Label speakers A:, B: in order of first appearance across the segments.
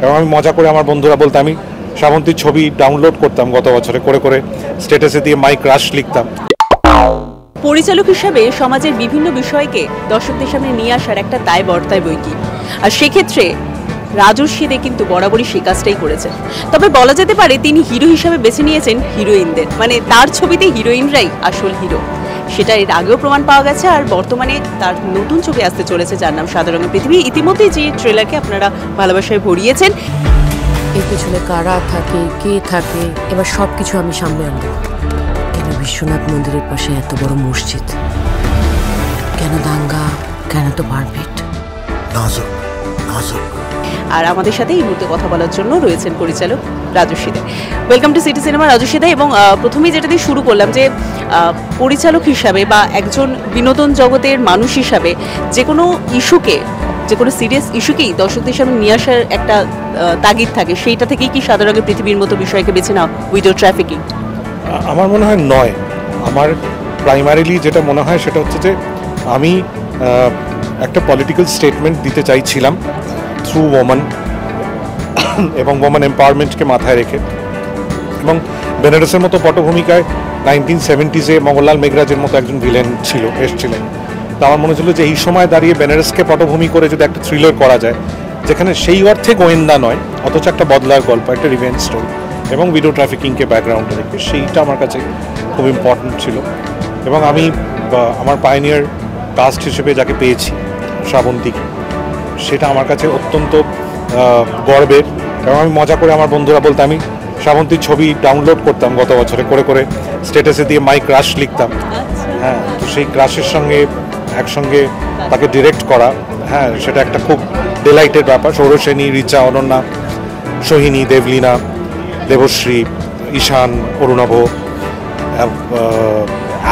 A: এবং আমি মজা করে আমার বন্ধুরা বলতে আমি শ্রাবন্তীর ছবি ডাউনলোড করতাম গত বছরে, করে করে স্ট্যাটাসে দিয়ে মাই ক্রাশ লিখতাম।
B: পরিচালক হিসাবে সমাজের বিভিন্ন বিষয়কে দর্শকদের সামনে নিয়ে আসার একটা দায় বর্তায় বই কি, আর সেক্ষেত্রে রাজস্বী দে কিন্তু বরাবরই সে কাজটাই করেছেন। তবে বলা যেতে পারে তিনি হিরো হিসাবে বেছে নিয়েছেন হিরোইনদের, মানে তার ছবিতে হিরোইনরাই আসল হিরো। সেটা এর আগেও প্রমাণ পাওয়া গেছে, আর বর্তমানে তার নতুন ছবি আসতে চলেছে যার নাম সাদা রঙের পৃথিবী। ইতিমধ্যেই যে ট্রেলারকে আপনারা ভালোবাসায় ভরিয়েছেন।
C: এর পেছনে কারা থাকে, কে থাকে, এবার সব কিছু আমি সামনে আনবো। কেন বিশ্বনাথ মন্দিরের পাশে এত বড় মসজিদ, কেন দাঙ্গা, কেন তো মারপিট।
B: আর আমাদের সাথে এই মুহূর্তে কথা বলার জন্য রয়েছেন পরিচালক Rajarshi De. Welcome to City Cinema Rajarshi De. এবং প্রথমেই যেটা দিয়ে শুরু করলাম যে পরিচালক হিসাবে বা একজন বিনোদন জগতের মানুষ হিসাবে যে কোনো ইস্যুকে, যে কোনো সিরিয়াস ইস্যুকেই দর্শকদের সামনে নিয়ে আসার একটা তাগিদ থাকে, সেইটা থেকেই কি সাদা রঙের পৃথিবীর মতো বিষয়কে বেছে নাও, উইডো ট্রাফিকিং?
A: আমার মনে হয় নয়। আমার প্রাইমারিলি যেটা মনে হয় সেটা হচ্ছে যে আমি একটা পলিটিক্যাল স্টেটমেন্ট দিতে চাইছিলাম থ্রু ওম্যান এবং ওম্যান এম্পাওয়ারমেন্টকে মাথায় রেখে। এবং বেনারসের মতো পটভূমিকায় 1970s মঙ্গললাল মেঘরাজের মতো একজন ভিলেন এসেছিলেন। তো আমার মনে হচ্ছিল যে এই সময় দাঁড়িয়ে বেনারসকে পটভূমি করে যদি একটা থ্রিলার করা যায়, যেখানে সেই অর্থে গোয়েন্দা নয় অথচ একটা বদলার গল্প, একটা রিভেঞ্জ স্টোরি এবং ভিডিও ট্রাফিকিংকে ব্যাকগ্রাউন্ডে রেখে, সেইটা আমার কাছে খুব ইম্পর্টেন্ট ছিল। এবং আমি আমার পাইনিয়ার কাস্ট হিসেবে যাকে পেয়েছি, শ্রাবন্তীকে, সেটা আমার কাছে অত্যন্ত গর্বের। এবং আমি মজা করে আমার বন্ধুরা বলতে আমি শ্রাবন্তীর ছবি ডাউনলোড করতাম গত বছরে, করে করে স্ট্যাটাসে দিয়ে মাই ক্রাশ লিখতাম। হ্যাঁ, তো সেই ক্রাশের সঙ্গে একসঙ্গে তাকে ডিরেক্ট করা, হ্যাঁ, সেটা একটা খুব ডিলাইটেড ব্যাপার। সৌরসেনী, রিচা, অনন্যা, সোহিনী, দেবলীনা, দেবশ্রী, ঈশান, অরুণাভ,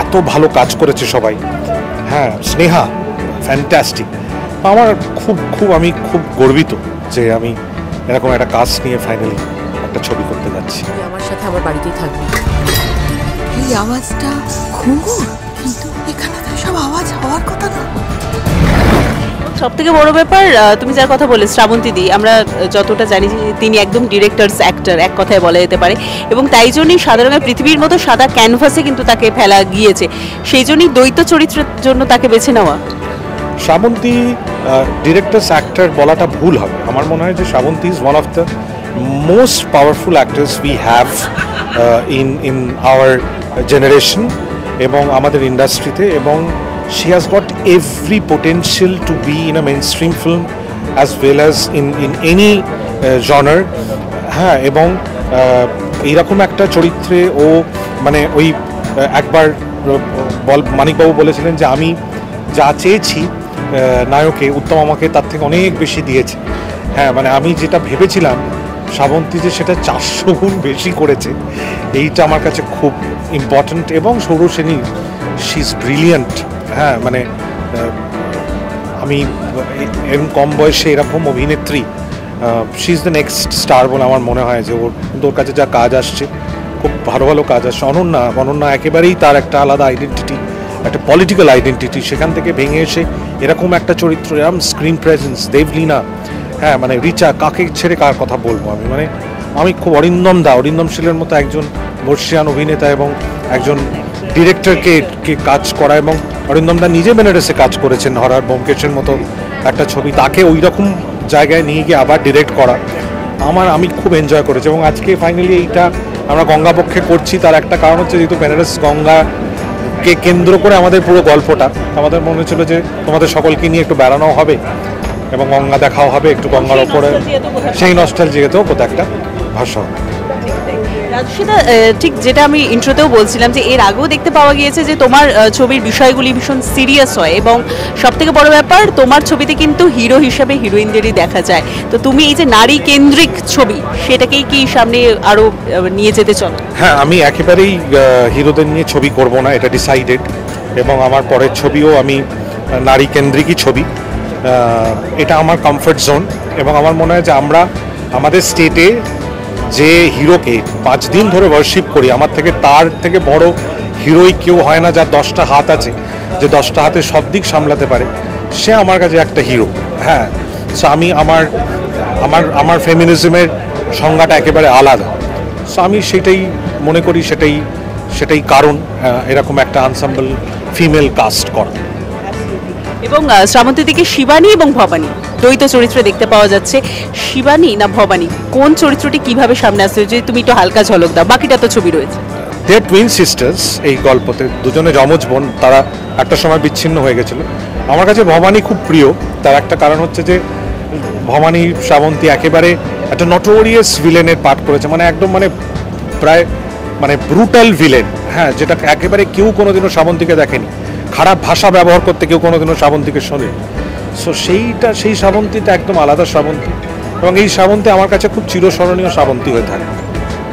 A: এত ভালো কাজ করেছে সবাই। হ্যাঁ, স্নেহা ফ্যান্টাস্টিক। আমি খুব গর্বিত যে আমি এরকম একটা কাজ নিয়ে ফাইনালি একটা ছবি করতে যাচ্ছি।
C: আমার সাথে আমার বাড়িতেই থাকবে।
D: এই আওয়াজটা ঘুঙুর, কিন্তু এখানে তো সব আওয়াজ হওয়ার কথা না।
B: সব থেকে বড় ব্যাপার, তুমি যার কথা বলে শ্রাবন্তী দি, আমরা যতটা জানি যে তিনি একদম ডিরেক্টরস অ্যাক্টর এক কথায় বলা যেতে পারে, এবং তাই জন্যই সাদা রঙের পৃথিবীর মতো সাদা ক্যানভাসে কিন্তু তাকে ফেলা গিয়েছে। সেই জন্যই দ্বৈত চরিত্রের জন্য তাকে বেছে নেওয়া।
A: শ্রাবন্তী ডিরেক্টরস অ্যাক্টর বলাটা ভুল হবে। আমার মনে হয় যে Srabanti is one of the most powerful actors we have in our generation এবং আমাদের ইন্ডাস্ট্রিতে। এবং she has got every potential to be in a mainstream film as well as in any genre. হ্যাঁ, এবং এইরকম একটা চরিত্রে ও মানে ওই একবার মানিকবাবু বলেছিলেন যে আমি যা চেয়েছি নায়কে, উত্তম আমাকে তার থেকে অনেক বেশি দিয়েছে। হ্যাঁ, মানে আমি যেটা ভেবেছিলাম শ্রাবন্তী যে সেটা 400 গুণ বেশি করেছে, এইটা আমার কাছে খুব ইম্পর্ট্যান্ট। এবং সৌরসেনী, শি ইজ ব্রিলিয়ান্ট। হ্যাঁ, মানে আমি এরকম কম বয়সে এরকম অভিনেত্রী, she is the next star বলে আমার মনে হয়। যে ওর কাছে যা কাজ আসছে, খুব ভালো ভালো কাজ আসছে। অনন্যা একেবারেই তার একটা আলাদা আইডেন্টিটি, একটা পলিটিক্যাল আইডেন্টিটি, সেখান থেকে ভেঙে এসে এরকম একটা চরিত্র, এরকম স্ক্রিন প্রেজেন্স। দেবলীনা, হ্যাঁ, মানে রিচা, কাকে ছেড়ে কার কথা বলবো আমি। মানে আমি খুব অরিন্দম শীলের মতো একজন বর্ষিয়ান অভিনেতা এবং একজন ডিরেক্টরকে কাজ করা, এবং অরিন্দম দা নিজে বেনারসে কাজ করেছেন হরর ব্যোমকেশের মতো একটা ছবি, তাকে ওই রকম জায়গায় নিয়ে গিয়ে আবার ডিরেক্ট করা আমি খুব এনজয় করেছি। এবং আজকে ফাইনালি এইটা আমরা গঙ্গাপক্ষে করছি, তার একটা কারণ হচ্ছে যেহেতু বেনারস গঙ্গাকে কেন্দ্র করে আমাদের পুরো গল্পটা, আমাদের মনে হচ্ছিল যে তোমাদের সকলকে নিয়ে একটু বেড়ানো হবে এবং গঙ্গা দেখাও হবে, একটু গঙ্গার ওপরে সেই নস্টালজিয়াতেও কোথাও একটা ভাষা হবে।
B: রাজস্বীদা, ঠিক যেটা আমি ইন্ট্রোতেও বলছিলাম যে এর আগেও দেখতে পাওয়া গিয়েছে যে তোমার ছবির বিষয়গুলি ভীষণ সিরিয়াস হয়, এবং সবথেকে বড় ব্যাপার তোমার ছবিতে কিন্তু হিরো হিসাবে হিরোইনদেরই দেখা যায়। তো তুমি এই যে নারী কেন্দ্রিক ছবি, সেটাকেই কি সামনে আরও নিয়ে যেতে চলো?
A: হ্যাঁ, আমি একেবারেই হিরোদের নিয়ে ছবি করব না, এটা ডিসাইডেড। এবং আমার পরের ছবিও আমি নারী কেন্দ্রিকই ছবি, এটা আমার কমফর্ট জোন। এবং আমার মনে হয় যে আমরা আমাদের স্টেটে যে হিরোকে 5 দিন ধরে ওয়ার্শিপ করি, আমার থেকে তার থেকে বড় হিরোই কেউ হয় না, যার 10টা হাত আছে, যে 10টা হাতে সব দিক সামলাতে পারে, সে আমার কাছে একটা হিরো। হ্যাঁ, সো আমি আমার আমার ফেমিনিজমের সংজ্ঞাটা একেবারে আলাদা। সো আমি সেটাই মনে করি, সেটাই কারণ এরকম একটা আনসাম্বল ফিমেল কাস্ট করা।
B: এবং শ্রাবন্তী থেকে শিবানী এবং ভবানী দ্বৈত চরিত্রে দেখতে পাওয়া যাচ্ছে। শিবানী না ভবানী, কোন চরিত্রটি কিভাবে সামনে আসছে, যদি তুমি একটু হালকা ঝলক দাও, বাকিটা তো ছবি রয়েছে।
A: দে আর টুইন সিস্টার্স এই গল্পতে, দুজনে যমজ বোন, তারা একটা সময় বিচ্ছিন্ন হয়ে গেছিল। আমার কাছে ভবানী খুব প্রিয়, তার একটা কারণ হচ্ছে যে ভবানী শ্রাবন্তী একেবারে একটা নটোরিয়াস ভিলেনের পাঠ করেছে, মানে একদম প্রায় ব্রুটাল ভিলেন, হ্যাঁ, যেটা একেবারে কেউ কোনোদিনও শ্রাবন্তীকে দেখেনি। খারাপ ভাষা ব্যবহার করতে কেউ কোনোদিনও শ্রাবন্তীকে শোনে। সো সেই শ্রাবন্তীটা একদম আলাদা শ্রাবন্তী, এবং এই শ্রাবন্তী আমার কাছে খুব চিরস্মরণীয় শ্রাবন্তী হয়ে থাকে।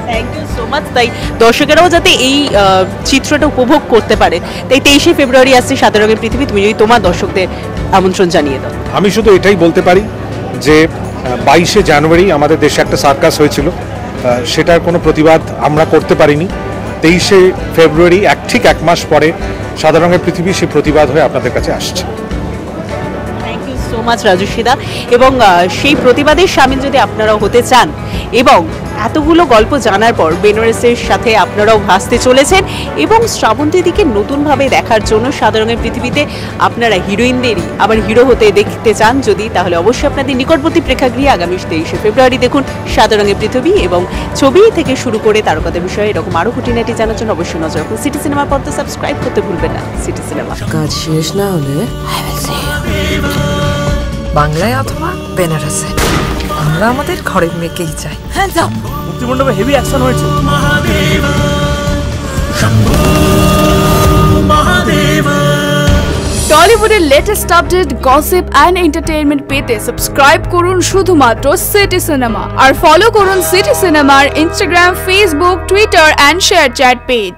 B: Thank you so much. তাই দর্শকেরাও যাতে এই চিত্রটা উপভোগ করতে পারে, তাই 23শে ফেব্রুয়ারি আসছে সাদা রঙের পৃথিবী। তুমি যদি তোমার দর্শকদের আমন্ত্রণ জানিয়ে দাও।
A: আমি শুধু এটাই বলতে পারি যে 22শে জানুয়ারি আমাদের দেশে একটা সার্কাস হয়েছিল, সেটার কোনো প্রতিবাদ আমরা করতে পারিনি। 23শে ফেব্রুয়ারি ঠিক এক মাস পরে সাদা রঙের পৃথিবী সেই প্রতিবাদ হয়ে আপনাদের কাছে আসছে।
B: থ্যাংক ইউ সো মাচ রাজস্বীদা। এবং সেই প্রতিবাদের সামিল যদি আপনারাও হতে চান, এবং এতগুলো গল্প জানার পর বেনারসের সাথে আপনারাও ভাসতে চলেছেন, এবং শ্রাবন্তীদিকে নতুনভাবে দেখার জন্য সাদা রঙের পৃথিবীতে আপনারা হিরোইনদেরই আবার হিরো হতে দেখতে চান যদি, তাহলে অবশ্যই আপনাদের নিকটবর্তী প্রেক্ষাগৃহে আগামী 23শে ফেব্রুয়ারি দেখুন সাদা রঙের পৃথিবী। এবং ছবি থেকে শুরু করে তারকাদের বিষয়ে এরকম আরও খুঁটিনাটি জানার জন্য অবশ্যই নজর রাখুন সিটি সিনেমা পর্দা, সাবস্ক্রাইব করতে ভুলবেন না সিটি সিনেমা।
C: কাজ শেষ না হলে
D: বাংলায় অথবা বেনারসে আমরা আমাদের ঘরের মেয়েকেই চাই। হ্যাঁ যাও।
E: মুক্তিমণ্ডপে হেভি অ্যাকশন হয়েছে।
F: টলিউডের latest update, gossip and entertainment পেতে সাবস্ক্রাইব করুন শুধুমাত্র সিটি সিনেমা, আর ফলো করুন সিটি সিনেমার Instagram, Facebook, Twitter and ShareChat page.